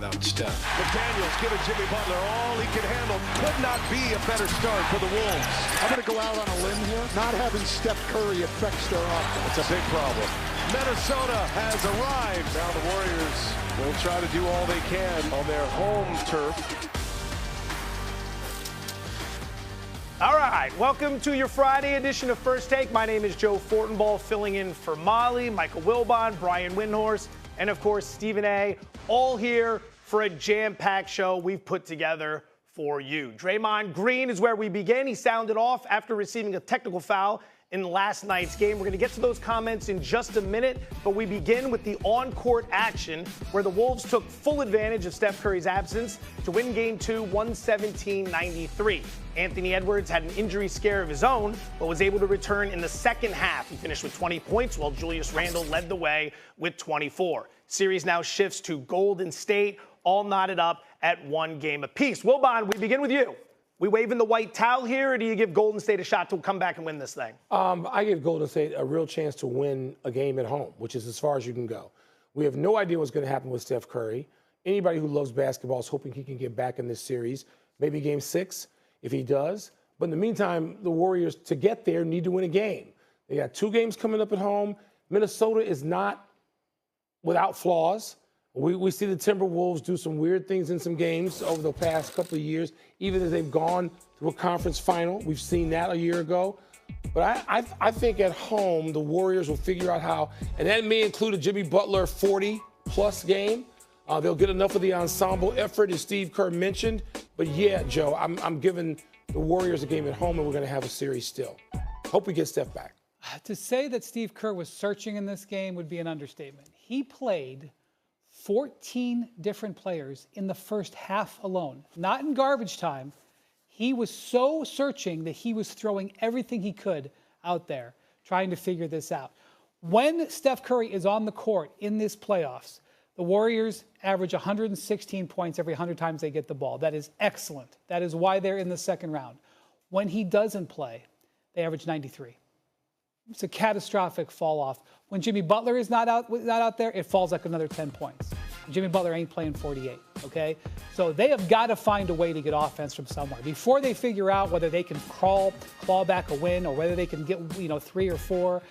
without Steph. McDaniels giving Jimmy Butler all he can handle. Could not be a better start for the Wolves. I'm going to go out on a limb here. Not having Steph Curry affects their offense. It's a big problem. Minnesota has arrived. Now the Warriors will try to do all they can on their home turf. All right, welcome to your Friday edition of First Take. My name is Joe Fortenbaugh, filling in for Molly, Michael Wilbon, Brian Windhorst, and of course, Stephen A., all here for a jam-packed show we've put together for you. Draymond Green is where we begin. He sounded off after receiving a technical foul in last night's game. We're going to get to those comments in just a minute, but we begin with the on-court action where the Wolves took full advantage of Steph Curry's absence to win Game 2, 117-93. Anthony Edwards had an injury scare of his own, but was able to return in the second half. He finished with 20 points, while Julius Randle led the way with 24. Series now shifts to Golden State, all knotted up at 1 game apiece. Wilbon, we begin with you. We waving the white towel here, or do you give Golden State a shot to come back and win this thing? I give Golden State a real chance to win a game at home, which is as far as you can go. We have no idea what's going to happen with Steph Curry. Anybody who loves basketball is hoping he can get back in this series, maybe Game 6 if he does. But in the meantime, the Warriors, to get there, need to win a game. They got 2 games coming up at home. Minnesota is not without flaws. We see the Timberwolves do some weird things in some games over the past couple of years, even as they've gone to a conference final. We've seen that a year ago. But I think at home, the Warriors will figure out how, and that may include a Jimmy Butler 40-plus game. They'll get enough of the ensemble effort, as Steve Kerr mentioned. But, yeah, Joe, I'm giving the Warriors a game at home, and we're going to have a series still. Hope we get Steph back. To say that Steve Kerr was searching in this game would be an understatement. He played 14 different players in the first half alone, not in garbage time. He was so searching that he was throwing everything he could out there trying to figure this out. When Steph Curry is on the court in this playoffs, the Warriors average 116 points every 100 times they get the ball. That is excellent. That is why they're in the second round. When he doesn't play, they average 93. It's a catastrophic fall off. When Jimmy Butler is not out there, it falls like another 10 points. Jimmy Butler ain't playing 48, okay? So they have got to find a way to get offense from somewhere. Before they figure out whether they can claw back a win or whether they can get, 3 or 4,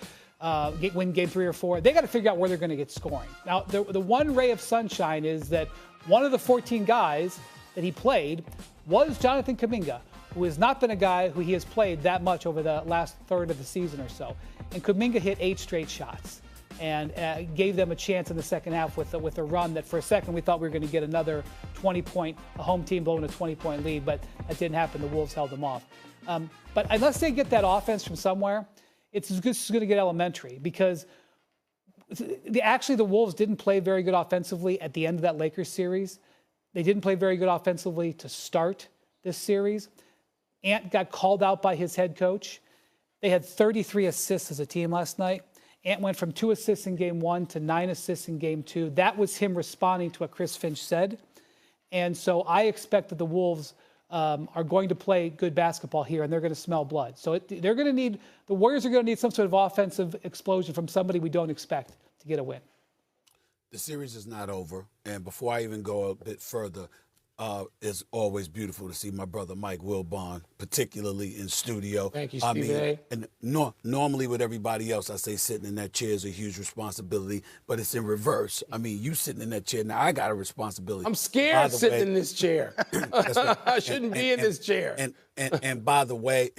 win game 3 or 4, they got to figure out where they're going to get scoring. Now, the one ray of sunshine is that one of the 14 guys that he played was Jonathan Kuminga, who has not been a guy who he has played that much over the last third of the season or so. And Kuminga hit 8 straight shots and gave them a chance in the second half with a run that for a second we thought we were going to get another 20-point, a home team blowing a 20-point lead, but that didn't happen. The Wolves held them off. But unless they get that offense from somewhere, it's going to get elementary because the Wolves didn't play very good offensively at the end of that Lakers series. They didn't play very good offensively to start this series. Ant got called out by his head coach. They had 33 assists as a team last night. Ant went from 2 assists in Game 1 to 9 assists in Game 2. That was him responding to what Chris Finch said. And so I expect that the Wolves are going to play good basketball here, and they're going to smell blood. So the Warriors are going to need some sort of offensive explosion from somebody we don't expect to get a win. The series is not over. And before I even go a bit further, it's always beautiful to see my brother Mike Wilbon, particularly in studio. Thank you, Stephen A. And normally with everybody else, I say sitting in that chair is a huge responsibility, but it's in reverse. I mean, you sitting in that chair, now I got a responsibility. I'm scared sitting in this chair. I shouldn't be in this chair. And by the way,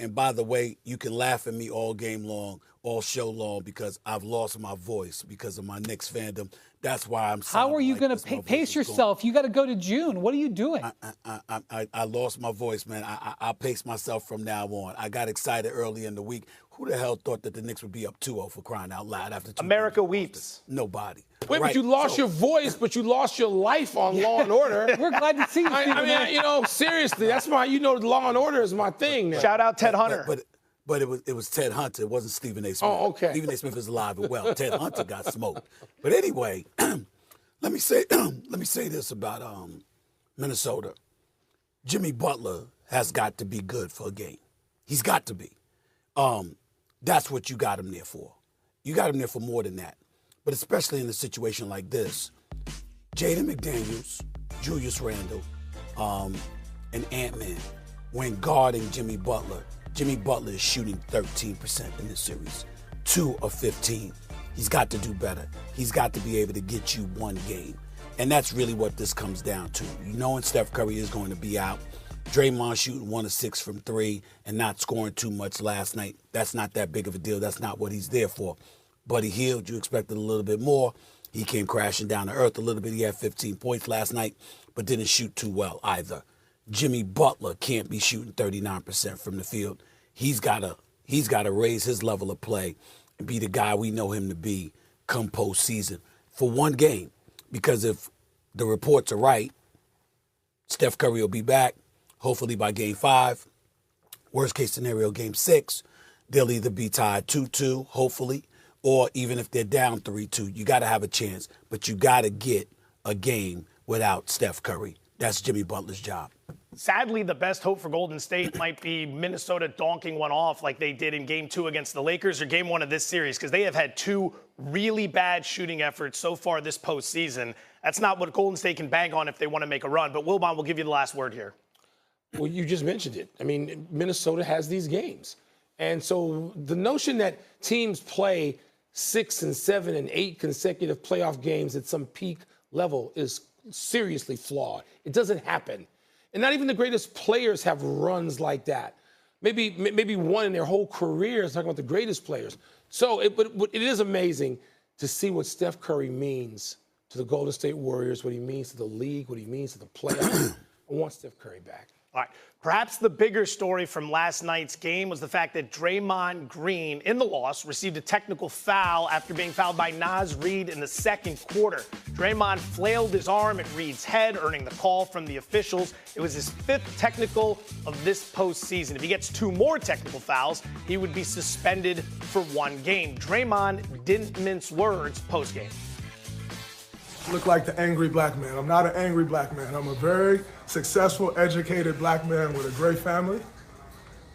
you can laugh at me all game long, all show long, because I've lost my voice because of my Knicks fandom. That's why I'm. How are you going to pace yourself? You got to go to June. What are you doing? I lost my voice, man. I'll pace myself from now on. I got excited early in the week. Who the hell thought that the Knicks would be up 2-0 for crying out loud after 2 America weeps. Nobody. Wait, right. But you lost your voice, but you lost your life on Law and Order. We're glad to see you, Stephen. I mean, seriously, that's why Law and Order is my thing now. Shout out Ted Hunter. But it was Ted Hunter. It wasn't Stephen A. Smith. Oh, okay. Stephen A. Smith is alive and well. Ted Hunter got smoked. But anyway, let me say this about Minnesota. Jimmy Butler has got to be good for a game. He's got to be. That's what you got him there for. You got him there for more than that. But especially in a situation like this, Jaden McDaniels Julius Randle, and Ant-Man when guarding Jimmy Butler. Jimmy Butler is shooting 13% in this series, 2 of 15. He's got to do better. He's got to be able to get you one game. And that's really what this comes down to. You know when Steph Curry is going to be out. Draymond shooting 1 of 6 from 3 and not scoring too much last night. That's not that big of a deal. That's not what he's there for. Buddy Hield, you expected a little bit more. He came crashing down to earth a little bit. He had 15 points last night, but didn't shoot too well either. Jimmy Butler can't be shooting 39% from the field. He's got to raise his level of play and be the guy we know him to be come postseason for one game. Because if the reports are right, Steph Curry will be back, hopefully by Game 5. Worst case scenario, Game 6. They'll either be tied 2-2, hopefully, or even if they're down 3-2, you got to have a chance. But you got to get a game without Steph Curry. That's Jimmy Butler's job. Sadly, the best hope for Golden State might be Minnesota donking one off like they did in Game 2 against the Lakers or Game 1 of this series, because they have had 2 really bad shooting efforts so far this postseason. That's not what Golden State can bank on if they want to make a run. But Wilbon will give you the last word here. Well, you just mentioned it. I mean, Minnesota has these games. And so the notion that teams play 6 and 7 and 8 consecutive playoff games at some peak level is seriously flawed. It doesn't happen. And not even the greatest players have runs like that. Maybe one in their whole career is talking about the greatest players. So but it is amazing to see what Steph Curry means to the Golden State Warriors, what he means to the league, what he means to the playoffs. I want Steph Curry back. All right. Perhaps the bigger story from last night's game was the fact that Draymond Green, in the loss, received a technical foul after being fouled by Naz Reid in the second quarter. Draymond flailed his arm at Reid's head, earning the call from the officials. It was his 5th technical of this postseason. If he gets 2 more technical fouls, he would be suspended for 1 game. Draymond didn't mince words post-game. Look like the angry black man. I'm not an angry black man. I'm a very successful, educated black man with a great family.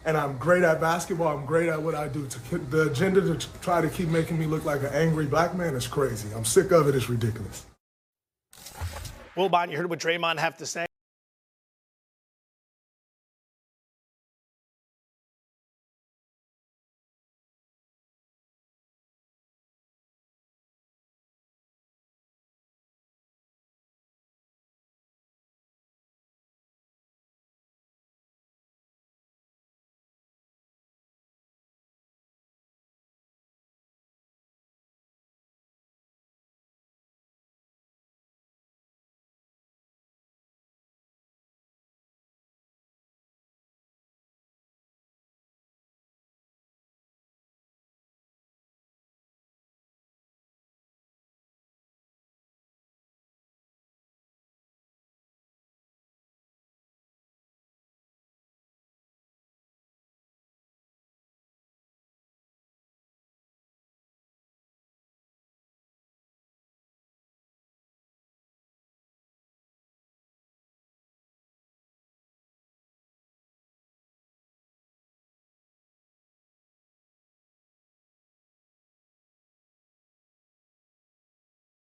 And I'm great at basketball. I'm great at what I do. The agenda to try to keep making me look like an angry black man is crazy. I'm sick of it. It's ridiculous. Wilbon, you heard what Draymond have to say?